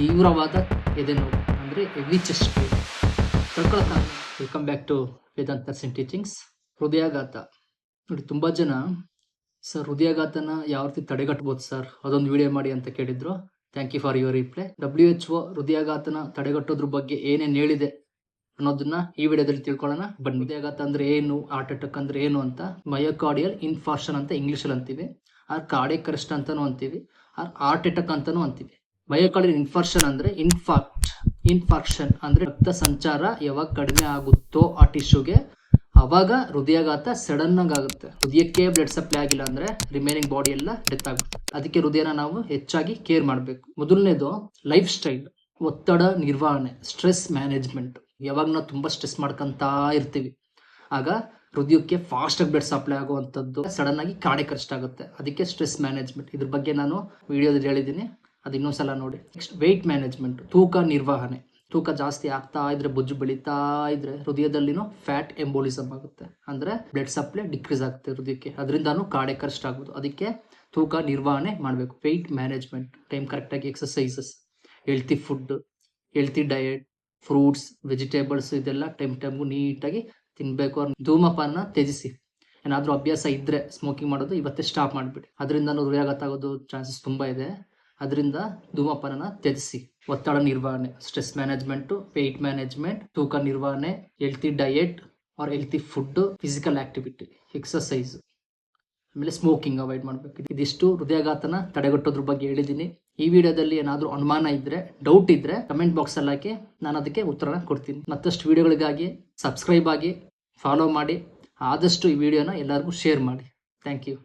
ತೀವ್ರವಾದ ಎದೆನೋವು ಅಂದರೆ ಹೆವಿ ಚೆಸ್ಟ್ ಪೇನ್ ತಡ್ಕೊಳಕ್ಕಾಗಲ್ಲ. Welcome back to Vedant nursing teachings. ಹೃದಯಾಘಾತ ನೋಡಿ, ತುಂಬ ಜನ ಸರ್ ಹೃದಯಾಘಾತನ ಯಾವ ರೀತಿ ತಡೆಗಟ್ಬೋದು ಸರ್, ಅದೊಂದು ವಿಡಿಯೋ ಮಾಡಿ ಅಂತ ಕೇಳಿದ್ರು. Thank you for your reply. WHO ಹೃದಯಾಘಾತನ ತಡೆಗಟ್ಟೋದ್ರ ಬಗ್ಗೆ ಏನೇನು ಹೇಳಿದೆ ಅನ್ನೋದನ್ನ ಈ ವಿಡಿಯೋದಲ್ಲಿ ತಿಳ್ಕೊಳ್ಳೋಣ ಬನ್ನಿ. ಹೃದಯಾಘಾತ ಅಂದ್ರೆ ಏನು, ಹಾರ್ಟ್ ಅಟ್ಯಾಕ್ ಅಂದ್ರೆ ಏನು ಅಂತ. ಮಯೋಕಾರ್ಡಿಯಲ್ ಇನ್ಫಾರ್ಕ್ಷನ್ ಅಂತ ಇಂಗ್ಲಿಷಲ್ಲಿ ಅಂತೀವಿ, ಆರ್ ಕಾರ್ಡಿಯಕ್ ಅರೆಸ್ಟ್ ಅಂತಾನು ಅಂತೀವಿ, ಆರ್ ಹಾರ್ಟ್ ಅಟ್ಯಾಕ್ ಅಂತಾನು ಅಂತೀವಿ. ಮಯೋಕಾರ್ಡಿಯಲ್ ಇನ್ಫಾರ್ಕ್ಷನ್ ಅಂದ್ರೆ ಇನ್ಫಾರ್ಕ್ಷನ್ ಅಂದ್ರೆ ರಕ್ತ ಸಂಚಾರ ಯಾವಾಗ ಕಡಿಮೆ ಆಗುತ್ತೋ ಆ ಟಿಶ್ಯೂಗೆ, ಅವಾಗ ಹೃದಯಾಘಾತ ಸಡನ್ ಆಗಿ ಆಗುತ್ತೆ. ಹೃದಯಕ್ಕೆ ಬ್ಲಡ್ ಸಪ್ಲೈ ಆಗಿಲ್ಲ ಅಂದ್ರೆ ರಿಮೈನಿಂಗ್ ಬಾಡಿ ಎಲ್ಲ ಡೆತ್ ಆಗುತ್ತೆ. ಅದಕ್ಕೆ ಹೃದಯನ ನಾವು ಹೆಚ್ಚಾಗಿ ಕೇರ್ ಮಾಡಬೇಕು. ಮೊದಲನೇದು ಲೈಫ್ ಸ್ಟೈಲ್, ಒತ್ತಡ ನಿರ್ವಹಣೆ, ಸ್ಟ್ರೆಸ್ ಮ್ಯಾನೇಜ್ಮೆಂಟ್. ಯಾವಾಗ ನಾವು ತುಂಬಾ ಸ್ಟ್ರೆಸ್ ಮಾಡ್ಕೊಂತ ಇರ್ತೀವಿ ಆಗ ಹೃದಯಕ್ಕೆ ಫಾಸ್ಟ್ ಆಗಿ ಬ್ಲಡ್ ಸಪ್ಲೈ ಆಗುವಂಥದ್ದು, ಸಡನ್ ಆಗಿ ಕಾರ್ಡಿಯಕ್ ಅರೆಸ್ಟ್ ಆಗುತ್ತೆ. ಅದಕ್ಕೆ ಸ್ಟ್ರೆಸ್ ಮ್ಯಾನೇಜ್ಮೆಂಟ್, ಇದ್ರ ಬಗ್ಗೆ ನಾನು ವಿಡಿಯೋದಲ್ಲಿ ಹೇಳಿದ್ದೀನಿ, ಅದು ಇನ್ನೊಂದ್ಸಲ ನೋಡಿ. ನೆಕ್ಸ್ಟ್ ವೆಯ್ಟ್ ಮ್ಯಾನೇಜ್ಮೆಂಟ್, ತೂಕ ನಿರ್ವಹಣೆ. ತೂಕ ಜಾಸ್ತಿ ಆಗ್ತಾ ಇದ್ರೆ, ಬೊಜ್ಜು ಬೆಳೀತಾ ಇದ್ರೆ ಹೃದಯದಲ್ಲಿನೂ ಫ್ಯಾಟ್ ಎಂಬೋಲಿಸಮ್ ಆಗುತ್ತೆ, ಅಂದ್ರೆ ಬ್ಲಡ್ ಸಪ್ಲೈ ಡಿಕ್ರೀಸ್ ಆಗುತ್ತೆ ಹೃದಯಕ್ಕೆ, ಅದರಿಂದಾನು ಕಾರ್ಡಿಯಕ್ ಅರೆಸ್ಟ್ ಆಗೋದು. ಅದಕ್ಕೆ ತೂಕ ನಿರ್ವಹಣೆ ಮಾಡಬೇಕು. ವೆಯ್ಟ್ ಮ್ಯಾನೇಜ್ಮೆಂಟ್, ಟೈಮ್ ಕರೆಕ್ಟಾಗಿ exercises, healthy food, healthy diet, fruits, vegetables, ಇದೆಲ್ಲ ಟೈಮ್ಗೂ ನೀಟಾಗಿ ತಿನ್ಬೇಕು. ಧೂಮಪಾನ ತ್ಯಜಿಸಿ. ಏನಾದರೂ ಅಭ್ಯಾಸ ಇದ್ರೆ ಸ್ಮೋಕಿಂಗ್ ಮಾಡೋದು ಇವತ್ತೇ ಸ್ಟಾಪ್ ಮಾಡಿಬಿಡಿ, ಅದರಿಂದ ಹೃದಯಾಘಾತ ಆಗೋದು ಚಾನ್ಸಸ್ ತುಂಬ ಇದೆ. ಅದರಿಂದ ಧೂಮಪಾನ ತ್ಯಜಿಸಿ. ಒತ್ತಡ ನಿರ್ವಹಣೆ, ಸ್ಟ್ರೆಸ್ ಮ್ಯಾನೇಜ್ಮೆಂಟು, ವೆಯ್ಟ್ ಮ್ಯಾನೇಜ್ಮೆಂಟ್, ತೂಕ ನಿರ್ವಹಣೆ, healthy diet R healthy food, physical activity, exercise, ಆಮೇಲೆ ಸ್ಮೋಕಿಂಗ್ ಅವಾಯ್ಡ್ ಮಾಡಬೇಕು. ಇದಿಷ್ಟು ಹೃದಯಾಘಾತನ ತಡೆಗಟ್ಟೋದ್ರ ಬಗ್ಗೆ ಹೇಳಿದ್ದೀನಿ. ಈ ವಿಡಿಯೋದಲ್ಲಿ ಏನಾದರೂ ಅನುಮಾನ ಇದ್ರೆ, ಡೌಟ್ ಇದ್ರೆ ಕಮೆಂಟ್ ಬಾಕ್ಸ್ ಅಲ್ಲಿ ಹಾಕಿ, ನಾನು ಅದಕ್ಕೆ ಉತ್ತರನ ಕೊಡ್ತೀನಿ. ಮತ್ತಷ್ಟು ವಿಡಿಯೋಗಳಿಗಾಗಿ ಸಬ್ಸ್ಕ್ರೈಬ್ ಆಗಿ, ಫಾಲೋ ಮಾಡಿ, ಆದಷ್ಟು ಈ ವಿಡಿಯೋನ ಎಲ್ಲರಿಗೂ ಶೇರ್ ಮಾಡಿ. Thank you.